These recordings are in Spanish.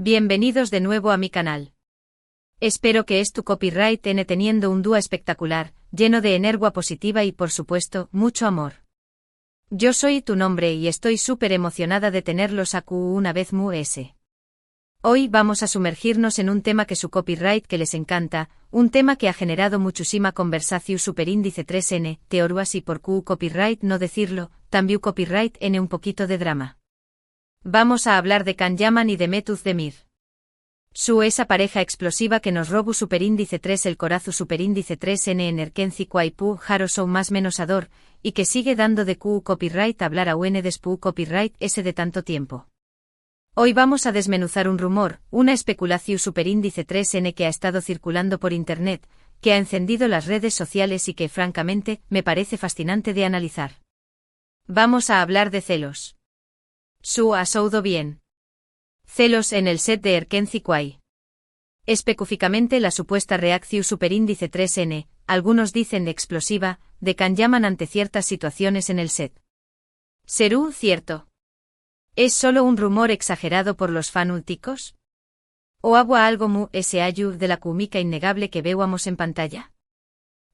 Bienvenidos de nuevo a mi canal. Espero que tu copyright N teniendo un dúo espectacular, lleno de energía positiva y por supuesto, mucho amor. Yo soy tu nombre y estoy súper emocionada de tenerlos aquí una vez S. Hoy vamos a sumergirnos en un tema que su copyright que les encanta, un tema que ha generado muchísima conversación superíndice 3N, teoruas y por copyright no decirlo, también copyright N un poquito de drama. Vamos a hablar de Can Yaman y de Method Demir. Esa pareja explosiva que nos robó superíndice 3 el corazo superíndice 3N en Erkenci Kwaipu Jaro Show más menos ador, y que sigue dando de copyright hablar a UN despu copyright ese de tanto tiempo. Hoy vamos a desmenuzar un rumor, una especulación superíndice 3N que ha estado circulando por internet, que ha encendido las redes sociales y que francamente me parece fascinante de analizar. Vamos a hablar de celos. Ha soudo bien. Celos en el set de Erkenci Kwai. Específicamente la supuesta reacción superíndice 3N, algunos dicen de explosiva, de Can Yaman ante ciertas situaciones en el set. ¿Serú cierto? ¿Es solo un rumor exagerado por los fanúlticos? ¿O agua algo ese ayu de la cúmica innegable que veamos en pantalla?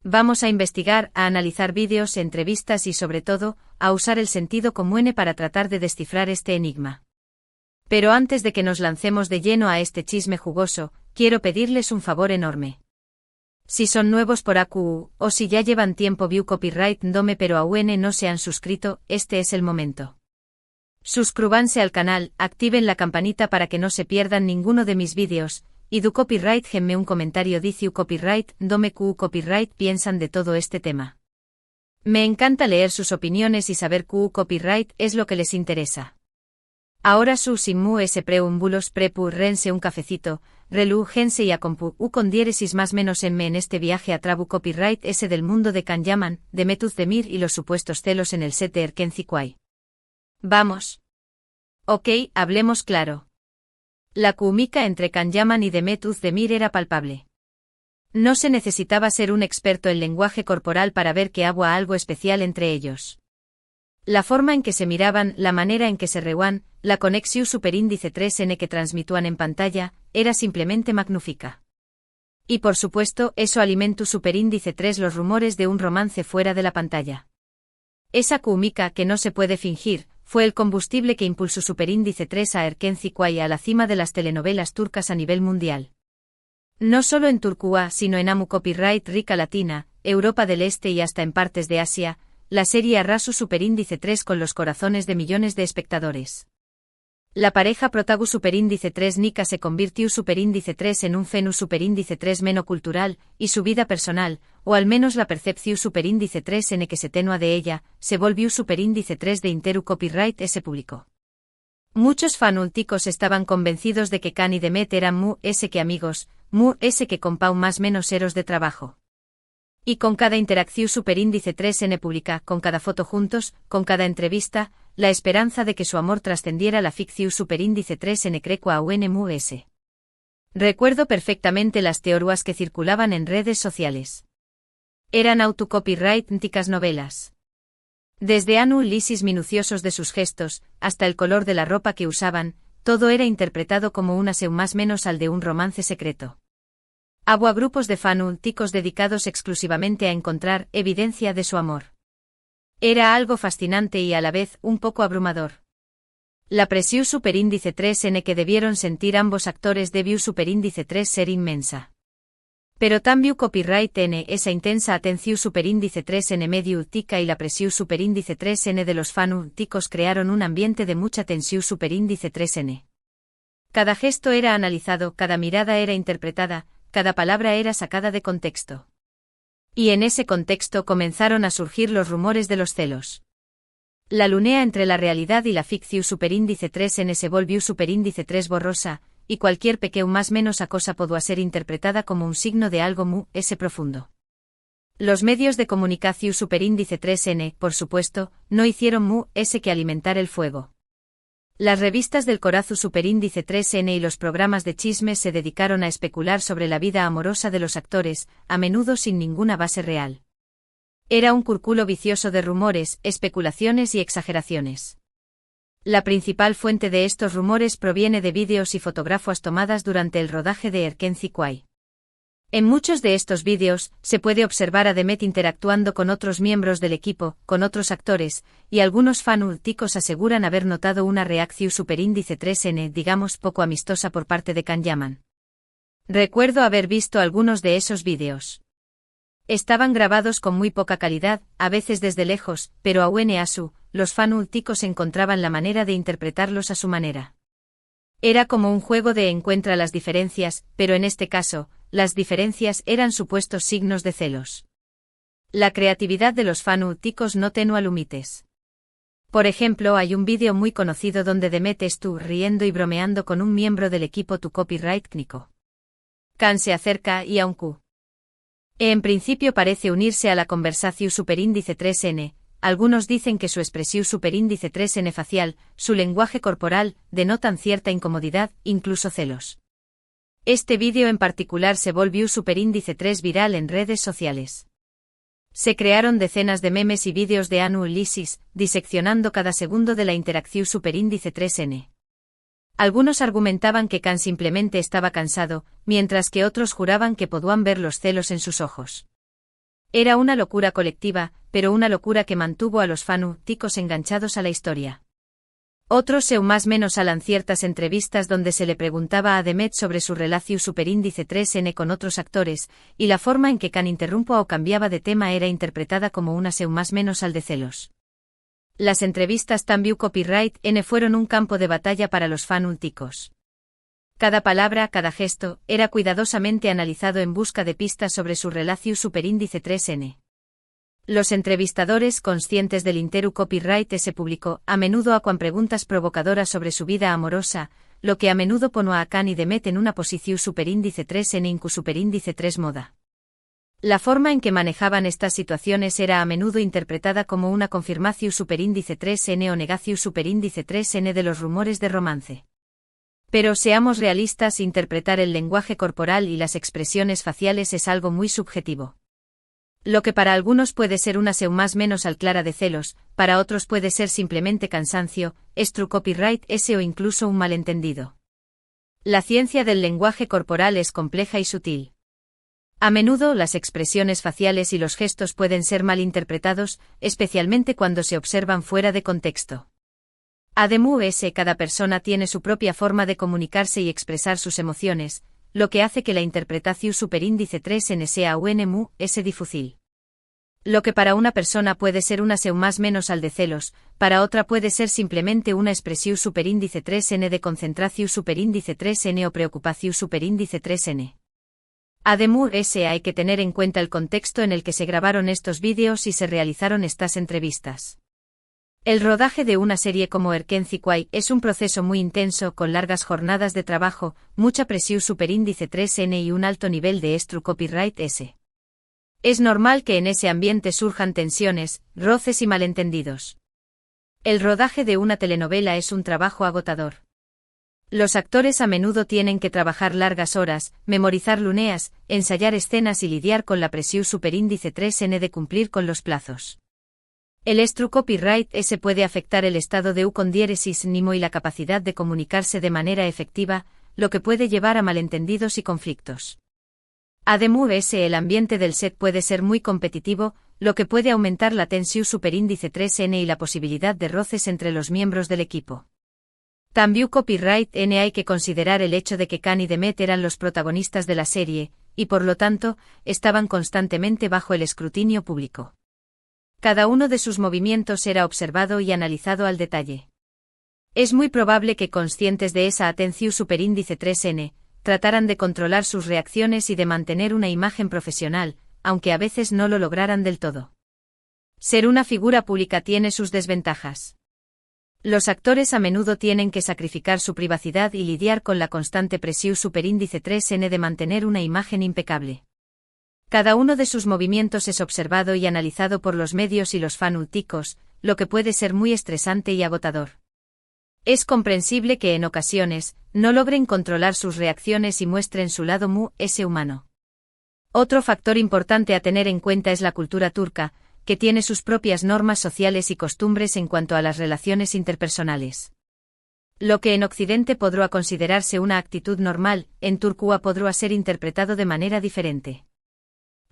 Vamos a investigar, a analizar vídeos, entrevistas y sobre todo, a usar el sentido común para tratar de descifrar este enigma. Pero antes de que nos lancemos de lleno a este chisme jugoso, quiero pedirles un favor enorme. Si son nuevos por AQ, o si ya llevan tiempo view copyright dome pero aún no se han suscrito, este es el momento. Suscríbanse al canal, activen la campanita para que no se pierdan ninguno de mis vídeos, y du copyright genme un comentario dice copyright dome copyright piensan de todo este tema. Me encanta leer sus opiniones y saber copyright es lo que les interesa. Ahora sin ese preúmbulos prepu rense un cafecito, relu gense y acompu con diéresis más menos en este viaje a trabu copyright ese del mundo de Can Yaman, de Method Demir y los supuestos celos en el set de Erkenci Kwai. Vamos. Ok, hablemos claro. La química entre Can Yaman y de Method Demir era palpable. No se necesitaba ser un experto en lenguaje corporal para ver que había algo especial entre ellos. La forma en que se miraban, la manera en que se reuan, la conexión superíndice 3N que transmitúan en pantalla, era simplemente magnífica. Y por supuesto, eso alimentó superíndice 3 los rumores de un romance fuera de la pantalla. Esa química que no se puede fingir, fue el combustible que impulsó superíndice 3 a Erkenci Kwai a la cima de las telenovelas turcas a nivel mundial. No solo en Turquía, sino en Amu Copyright Rica Latina, Europa del Este y hasta en partes de Asia, la serie arrasó superíndice 3 con los corazones de millones de espectadores. La pareja protagu superíndice 3 Nika se convirtió superíndice 3 en un fenu superíndice 3 menocultural, y su vida personal, o al menos la percepción superíndice 3 n que se tenua de ella, se volvió superíndice 3 de interu copyright ese público. Muchos fanúlticos estaban convencidos de que Can y Demet eran ese que amigos, ese que compau más menos eros de trabajo. Y con cada interacción superíndice 3N pública, con cada foto juntos, con cada entrevista, la esperanza de que su amor trascendiera la ficción superíndice 3N creco a UNMUS. Recuerdo perfectamente las teorías que circulaban en redes sociales. Eran autocopyright-nticas novelas. Desde análisis minuciosos de sus gestos, hasta el color de la ropa que usaban, todo era interpretado como una seu más menos al de un romance secreto. Había grupos de fanúlticos dedicados exclusivamente a encontrar evidencia de su amor. Era algo fascinante y a la vez un poco abrumador. La presión superíndice 3N que debieron sentir ambos actores debió superíndice 3 ser inmensa. Pero también copyright N esa intensa atención superíndice 3N medio tica y la presión superíndice 3N de los fanúlticos crearon un ambiente de mucha tensión superíndice 3N. Cada gesto era analizado, cada mirada era interpretada, cada palabra era sacada de contexto. Y en ese contexto comenzaron a surgir los rumores de los celos. La lunea entre la realidad y la ficción superíndice 3N se volvió superíndice 3 borrosa, y cualquier pequeño más menos a cosa podía ser interpretada como un signo de algo ese profundo. Los medios de comunicación superíndice 3N, por supuesto, no hicieron ese que alimentar el fuego. Las revistas del corazo superíndice 3N y los programas de chismes se dedicaron a especular sobre la vida amorosa de los actores, a menudo sin ninguna base real. Era un círculo vicioso de rumores, especulaciones y exageraciones. La principal fuente de estos rumores proviene de vídeos y fotografías tomadas durante el rodaje de Erken Zikway. En muchos de estos vídeos, se puede observar a Demet interactuando con otros miembros del equipo, con otros actores, y algunos fanáticos aseguran haber notado una reacción superíndice 3N, digamos poco amistosa por parte de Can Yaman. Recuerdo haber visto algunos de esos vídeos. Estaban grabados con muy poca calidad, a veces desde lejos, pero aún así, los fanáticos encontraban la manera de interpretarlos a su manera. Era como un juego de encuentra las diferencias, pero en este caso, las diferencias eran supuestos signos de celos. La creatividad de los fanáticos no tenía límites. Por ejemplo, hay un vídeo muy conocido donde Demet estuvo riendo y bromeando con un miembro del equipo Tu Copyright Nico. Can se acerca y aunque en principio parece unirse a la conversación superíndice 3N, algunos dicen que su expresión superíndice 3N facial, su lenguaje corporal, denotan cierta incomodidad, incluso celos. Este vídeo en particular se volvió superíndice 3 viral en redes sociales. Se crearon decenas de memes y vídeos de Anu Ulises, diseccionando cada segundo de la interacción superíndice 3N. Algunos argumentaban que Can simplemente estaba cansado, mientras que otros juraban que podían ver los celos en sus ojos. Era una locura colectiva, pero una locura que mantuvo a los fanáticos enganchados a la historia. Otros se más menos alan ciertas entrevistas donde se le preguntaba a Demet sobre su relación superíndice 3N con otros actores, y la forma en que Can interrumpía o cambiaba de tema era interpretada como una más menos al de celos. Las entrevistas también copyright N fueron un campo de batalla para los fanáticos. Cada palabra, cada gesto, era cuidadosamente analizado en busca de pistas sobre su relación superíndice 3N. Los entrevistadores, conscientes del interu copyright se publicó, a menudo con preguntas provocadoras sobre su vida amorosa, lo que a menudo ponía a Can y Demet en una posición superíndice 3N incu superíndice 3 moda. La forma en que manejaban estas situaciones era a menudo interpretada como una confirmación superíndice 3N o negación superíndice 3N de los rumores de romance. Pero seamos realistas, interpretar el lenguaje corporal y las expresiones faciales es algo muy subjetivo. Lo que para algunos puede ser una más menos al clara de celos, para otros puede ser simplemente cansancio, true copyright o incluso un malentendido. La ciencia del lenguaje corporal es compleja y sutil. A menudo las expresiones faciales y los gestos pueden ser mal interpretados, especialmente cuando se observan fuera de contexto. Además, cada persona tiene su propia forma de comunicarse y expresar sus emociones, lo que hace que la interpretación superíndice 3N sea difícil. Lo que para una persona puede ser una más menos al de celos, para otra puede ser simplemente una expresión superíndice 3N de concentración superíndice 3N o preocupación superíndice 3N. Además, hay que tener en cuenta el contexto en el que se grabaron estos vídeos y se realizaron estas entrevistas. El rodaje de una serie como Erken Zikway es un proceso muy intenso con largas jornadas de trabajo, mucha presión superíndice 3N y un alto nivel de true copyright S. Es normal que en ese ambiente surjan tensiones, roces y malentendidos. El rodaje de una telenovela es un trabajo agotador. Los actores a menudo tienen que trabajar largas horas, memorizar líneas, ensayar escenas y lidiar con la presión superíndice 3N de cumplir con los plazos. El true copyright S puede afectar el estado de con diéresis nimo y la capacidad de comunicarse de manera efectiva, lo que puede llevar a malentendidos y conflictos. Además, el ambiente del set puede ser muy competitivo, lo que puede aumentar la tensión superíndice 3N y la posibilidad de roces entre los miembros del equipo. También copyright N hay que considerar el hecho de que Can y Demet eran los protagonistas de la serie, y por lo tanto, estaban constantemente bajo el escrutinio público. Cada uno de sus movimientos era observado y analizado al detalle. Es muy probable que, conscientes de esa atención superíndice 3N, trataran de controlar sus reacciones y de mantener una imagen profesional, aunque a veces no lo lograran del todo. Ser una figura pública tiene sus desventajas. Los actores a menudo tienen que sacrificar su privacidad y lidiar con la constante presión superíndice 3N de mantener una imagen impecable. Cada uno de sus movimientos es observado y analizado por los medios y los fanáticos, lo que puede ser muy estresante y agotador. Es comprensible que en ocasiones, no logren controlar sus reacciones y muestren su lado humano. Otro factor importante a tener en cuenta es la cultura turca, que tiene sus propias normas sociales y costumbres en cuanto a las relaciones interpersonales. Lo que en Occidente podrá considerarse una actitud normal, en Turquía podrá ser interpretado de manera diferente.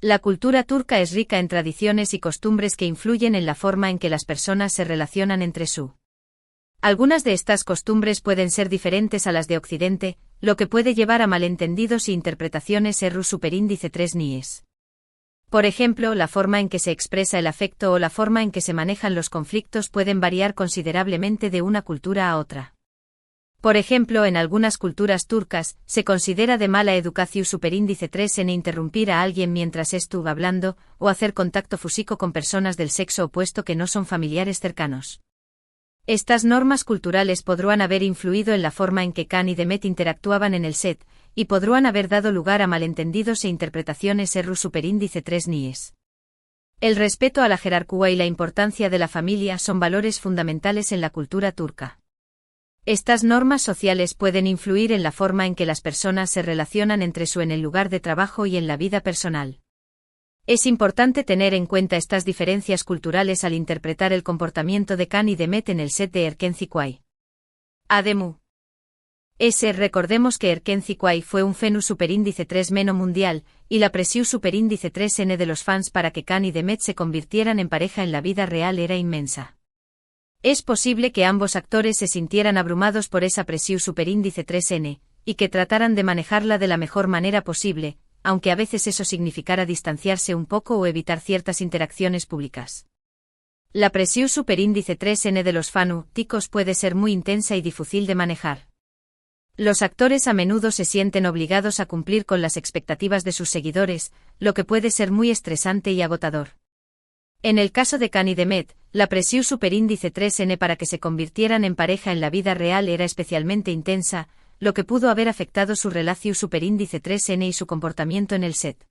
La cultura turca es rica en tradiciones y costumbres que influyen en la forma en que las personas se relacionan entre sí. Algunas de estas costumbres pueden ser diferentes a las de Occidente, lo que puede llevar a malentendidos y interpretaciones erróneas superíndice 3 NIES. Por ejemplo, la forma en que se expresa el afecto o la forma en que se manejan los conflictos pueden variar considerablemente de una cultura a otra. Por ejemplo, en algunas culturas turcas, se considera de mala educación superíndice 3 en interrumpir a alguien mientras estuvo hablando, o hacer contacto físico con personas del sexo opuesto que no son familiares cercanos. Estas normas culturales podrán haber influido en la forma en que Can y Demet interactuaban en el set, y podrán haber dado lugar a malentendidos e interpretaciones erróneas superíndice 3 NIES. El respeto a la jerarquía y la importancia de la familia son valores fundamentales en la cultura turca. Estas normas sociales pueden influir en la forma en que las personas se relacionan entre sí en el lugar de trabajo y en la vida personal. Es importante tener en cuenta estas diferencias culturales al interpretar el comportamiento de Can y Demet en el set de Erkenci-Kuay. Ademu. Recordemos que Erkenci-Kuay fue un FENU superíndice 3 meno mundial, y la presión superíndice 3N de los fans para que Can y Demet se convirtieran en pareja en la vida real era inmensa. Es posible que ambos actores se sintieran abrumados por esa presión superíndice 3N, y que trataran de manejarla de la mejor manera posible, aunque a veces eso significara distanciarse un poco o evitar ciertas interacciones públicas. La presión superíndice 3N de los fanáticos puede ser muy intensa y difícil de manejar. Los actores a menudo se sienten obligados a cumplir con las expectativas de sus seguidores, lo que puede ser muy estresante y agotador. En el caso de Can y Demet, la presión superíndice 3N para que se convirtieran en pareja en la vida real era especialmente intensa, lo que pudo haber afectado su relación superíndice 3N y su comportamiento en el set.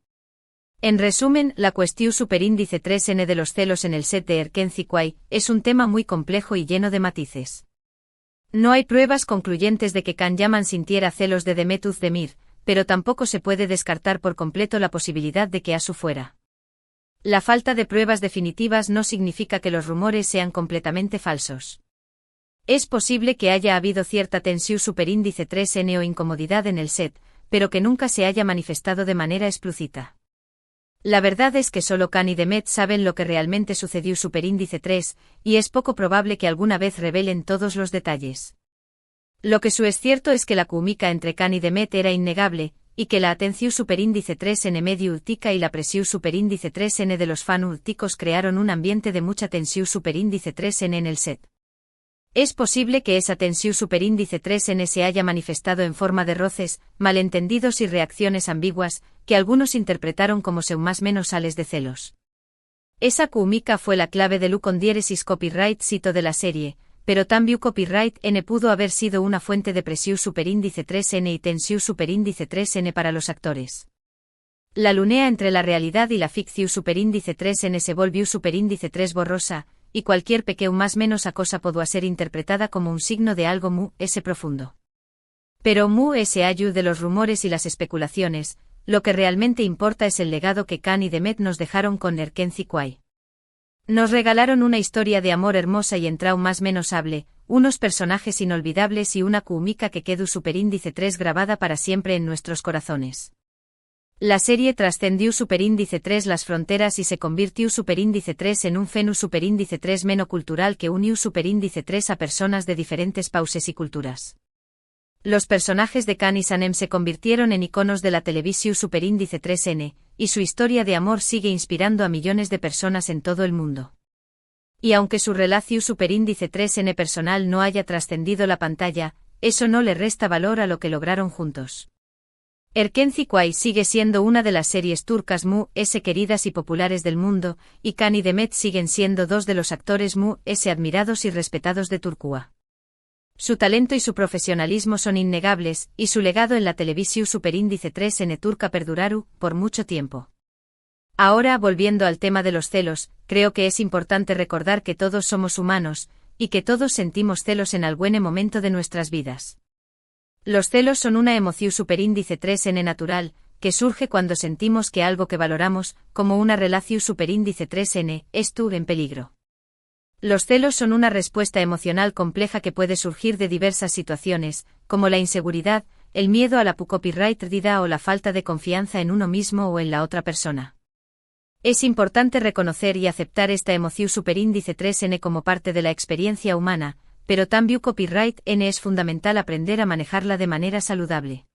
En resumen, la cuestión superíndice 3N de los celos en el set de Erkenci-Kuay es un tema muy complejo y lleno de matices. No hay pruebas concluyentes de que Can Yaman sintiera celos de Demet Özdemir, pero tampoco se puede descartar por completo la posibilidad de que Asu fuera. La falta de pruebas definitivas no significa que los rumores sean completamente falsos. Es posible que haya habido cierta tensión superíndice 3N o incomodidad en el set, pero que nunca se haya manifestado de manera explícita. La verdad es que solo Can y Demet saben lo que realmente sucedió superíndice 3, y es poco probable que alguna vez revelen todos los detalles. Lo que es cierto es que la química entre Can y Demet era innegable, y que la atención superíndice 3N medio ultica y la presión superíndice 3N de los fanáticos crearon un ambiente de mucha tensión superíndice 3N en el set. Es posible que esa tensión superíndice 3N se haya manifestado en forma de roces, malentendidos y reacciones ambiguas, que algunos interpretaron como más menos sales de celos. Esa química fue la clave de con diéresis copyright cito de la serie, pero también copyright N pudo haber sido una fuente de presión superíndice 3N y tensión superíndice 3N para los actores. La lunea entre la realidad y la ficción superíndice 3N se volvió superíndice 3 borrosa, y cualquier pequeño más menos cosa podrá ser interpretada como un signo de algo profundo. Pero ayu de los rumores y las especulaciones, lo que realmente importa es el legado que Can y Demet nos dejaron con Erkenci-Kuay. Nos regalaron una historia de amor hermosa y entrao más menos hable, unos personajes inolvidables y una química que quedó superíndice 3 grabada para siempre en nuestros corazones. La serie trascendió superíndice 3 las fronteras y se convirtió superíndice 3 en un FENU superíndice 3 menocultural que unió superíndice 3 a personas de diferentes pauses y culturas. Los personajes de Can y Sanem se convirtieron en iconos de la televisión superíndice 3N, y su historia de amor sigue inspirando a millones de personas en todo el mundo. Y aunque su relación superíndice 3N personal no haya trascendido la pantalla, eso no le resta valor a lo que lograron juntos. Erkenci-Kuay sigue siendo una de las series turcas queridas y populares del mundo, y Can y Demet siguen siendo dos de los actores admirados y respetados de Turquía. Su talento y su profesionalismo son innegables, y su legado en la televisión superíndice 3N turca perduraron por mucho tiempo. Ahora, volviendo al tema de los celos, creo que es importante recordar que todos somos humanos, y que todos sentimos celos en algún momento de nuestras vidas. Los celos son una emoción superíndice 3N natural, que surge cuando sentimos que algo que valoramos, como una relación superíndice 3N, en peligro. Los celos son una respuesta emocional compleja que puede surgir de diversas situaciones, como la inseguridad, el miedo a la copyright o la falta de confianza en uno mismo o en la otra persona. Es importante reconocer y aceptar esta emoción superíndice 3N como parte de la experiencia humana, pero también copyright N es fundamental aprender a manejarla de manera saludable.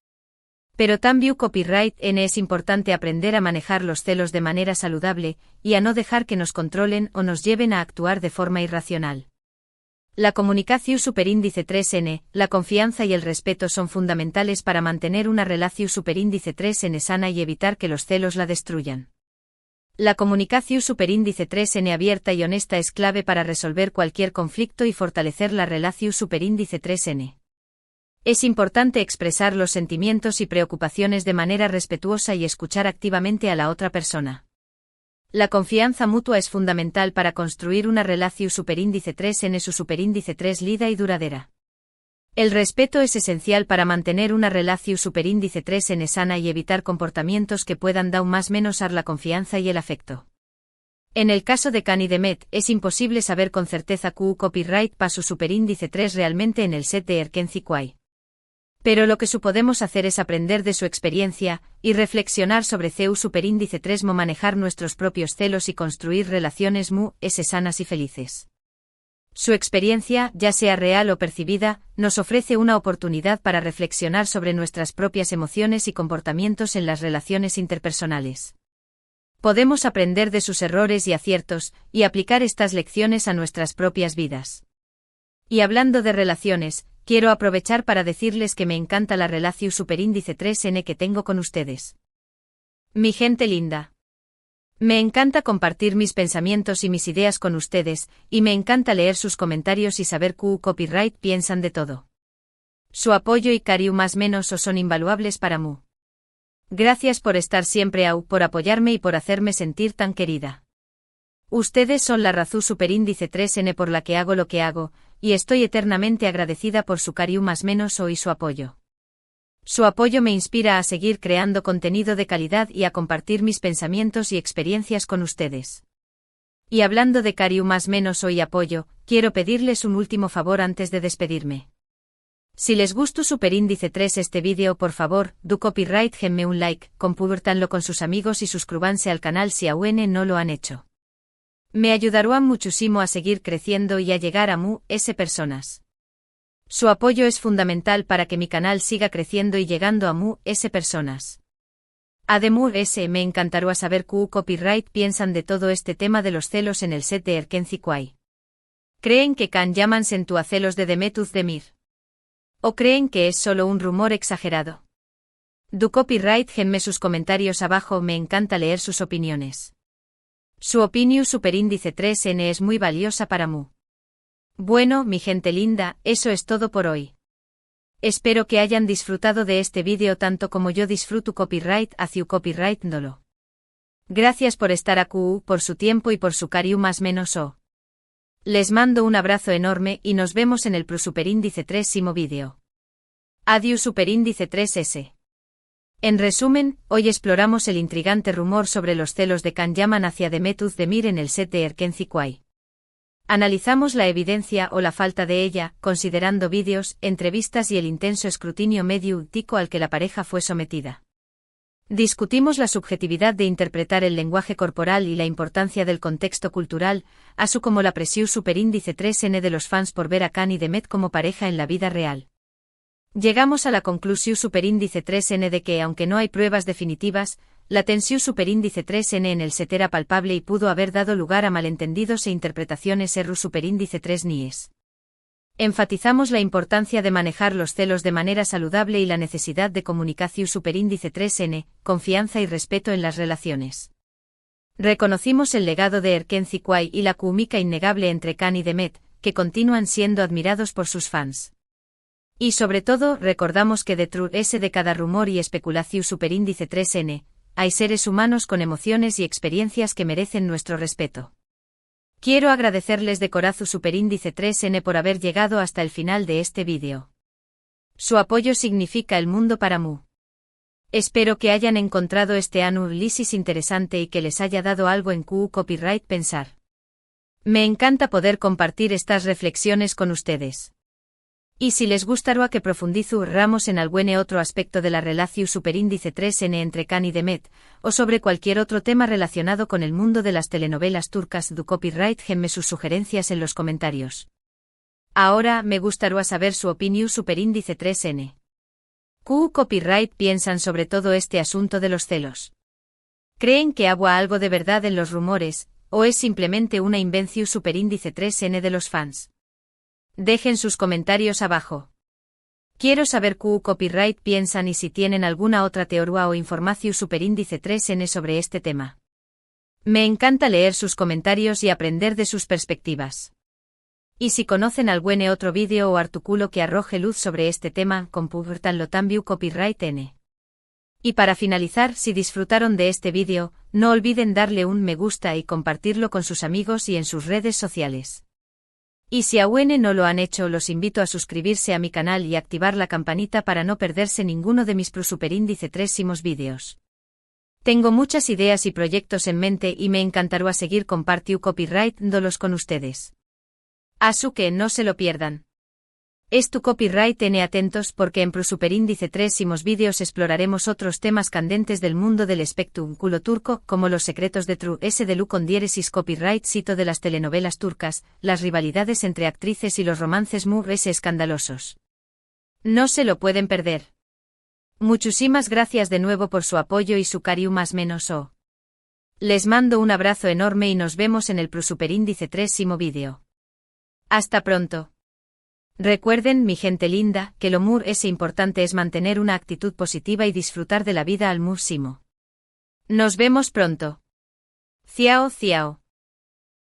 Pero también copyright N es importante aprender a manejar los celos de manera saludable, y a no dejar que nos controlen o nos lleven a actuar de forma irracional. La comunicación superíndice 3N, la confianza y el respeto son fundamentales para mantener una relación superíndice 3N sana y evitar que los celos la destruyan. La comunicación superíndice 3N abierta y honesta es clave para resolver cualquier conflicto y fortalecer la relación superíndice 3N. Es importante expresar los sentimientos y preocupaciones de manera respetuosa y escuchar activamente a la otra persona. La confianza mutua es fundamental para construir una relación superíndice 3N su superíndice 3 lida y duradera. El respeto es esencial para mantener una relación superíndice 3N sana y evitar comportamientos que puedan menosar la confianza y el afecto. En el caso de Khan y Demet, es imposible saber con certeza que copyright pa su superíndice 3 realmente en el set de Erkenci-Kwai. Pero lo que podemos hacer es aprender de su experiencia, y reflexionar sobre su superíndice 3 manejar nuestros propios celos y construir relaciones sanas y felices. Su experiencia, ya sea real o percibida, nos ofrece una oportunidad para reflexionar sobre nuestras propias emociones y comportamientos en las relaciones interpersonales. Podemos aprender de sus errores y aciertos, y aplicar estas lecciones a nuestras propias vidas. Y hablando de relaciones, quiero aprovechar para decirles que me encanta la relación superíndice 3N que tengo con ustedes. Mi gente linda. Me encanta compartir mis pensamientos y mis ideas con ustedes, y me encanta leer sus comentarios y saber qué copyright piensan de todo. Su apoyo y cariño más menos son invaluables para mí. Gracias por estar siempre por apoyarme y por hacerme sentir tan querida. Ustedes son la razón superíndice 3N por la que hago lo que hago, y estoy eternamente agradecida por su cariño más menos y su apoyo. Su apoyo me inspira a seguir creando contenido de calidad y a compartir mis pensamientos y experiencias con ustedes. Y hablando de cariño más menos y apoyo, quiero pedirles un último favor antes de despedirme. Si les gustó superíndice 3 este vídeo, por favor, do copyright genme un like, compártanlo con sus amigos y suscríbanse al canal si aún no lo han hecho. Me ayudarán muchísimo a seguir creciendo y a llegar a personas. Su apoyo es fundamental para que mi canal siga creciendo y llegando a personas. Además, me encantará saber qué copyright piensan de todo este tema de los celos en el set de Erkenci-Kwai. ¿Creen que Khan llaman a celos de Demet Özdemir? ¿O creen que es solo un rumor exagerado? Do copyright genme sus comentarios abajo, me encanta leer sus opiniones. Su opinión superíndice 3N es muy valiosa para mí. Bueno, mi gente linda, eso es todo por hoy. Espero que hayan disfrutado de este vídeo tanto como yo disfruto copyright hacia copyright dolo. Gracias por estar aquí, por su tiempo y por su cariño más menos Les mando un abrazo enorme y nos vemos en el superíndice 3 vídeo. Adiós superíndice 3S. En resumen, hoy exploramos el intrigante rumor sobre los celos de Khan Yaman hacia Demet Özdemir en el set de Erkenci-Kwai. Analizamos la evidencia o la falta de ella, considerando vídeos, entrevistas y el intenso escrutinio mediático al que la pareja fue sometida. Discutimos la subjetividad de interpretar el lenguaje corporal y la importancia del contexto cultural, así como la presión superíndice 3N de los fans por ver a Khan y Demet como pareja en la vida real. Llegamos a la conclusión superíndice 3N de que, aunque no hay pruebas definitivas, la tensión superíndice 3N en el set era palpable y pudo haber dado lugar a malentendidos e interpretaciones superíndice 3 NIES. Enfatizamos la importancia de manejar los celos de manera saludable y la necesidad de comunicación superíndice 3N, confianza y respeto en las relaciones. Reconocimos el legado de Erkenci-Kwai y la química innegable entre Khan y Demet, que continúan siendo admirados por sus fans. Y sobre todo, recordamos que detrás de cada rumor y especulación superíndice 3N, hay seres humanos con emociones y experiencias que merecen nuestro respeto. Quiero agradecerles de corazón superíndice 3N por haber llegado hasta el final de este vídeo. Su apoyo significa el mundo para mí. Espero que hayan encontrado este análisis interesante y que les haya dado algo en QU Copyright pensar. Me encanta poder compartir estas reflexiones con ustedes. Y si les gustaría que profundizáramos en algún otro aspecto de la relación superíndice 3N entre Can y Demet, o sobre cualquier otro tema relacionado con el mundo de las telenovelas turcas du copyright, déjenme sus sugerencias en los comentarios. Ahora me gustaría saber su opinión superíndice 3N. QU Copyright piensan sobre todo este asunto de los celos. ¿Creen que había algo de verdad en los rumores, o es simplemente una invención superíndice 3N de los fans? Dejen sus comentarios abajo. Quiero saber QU Copyright piensan y si tienen alguna otra teoría o información superíndice 3N sobre este tema. Me encanta leer sus comentarios y aprender de sus perspectivas. Y si conocen algún otro vídeo o artículo que arroje luz sobre este tema, compártanlo también Copyright N. Y para finalizar, si disfrutaron de este vídeo, no olviden darle un me gusta y compartirlo con sus amigos y en sus redes sociales. Y si aún no lo han hecho, los invito a suscribirse a mi canal y activar la campanita para no perderse ninguno de mis superíndice 3 vídeos. Tengo muchas ideas y proyectos en mente y me encantaría seguir compartiendo copyrightándolos con ustedes. Así que no se lo pierdan. Es tu Copyright N atentos porque en superíndice 3 vídeos exploraremos otros temas candentes del mundo del espectáculo turco, como los secretos de True S de Lu con diéresis copyright sito de las telenovelas turcas, las rivalidades entre actrices y los romances muy escandalosos. No se lo pueden perder. Muchísimas gracias de nuevo por su apoyo y su cariño más menos o. Les mando un abrazo enorme y nos vemos en el superíndice 3 vídeo. Hasta pronto. Recuerden, mi gente linda, que lo muy importante es mantener una actitud positiva y disfrutar de la vida al máximo. Nos vemos pronto. Ciao, ciao.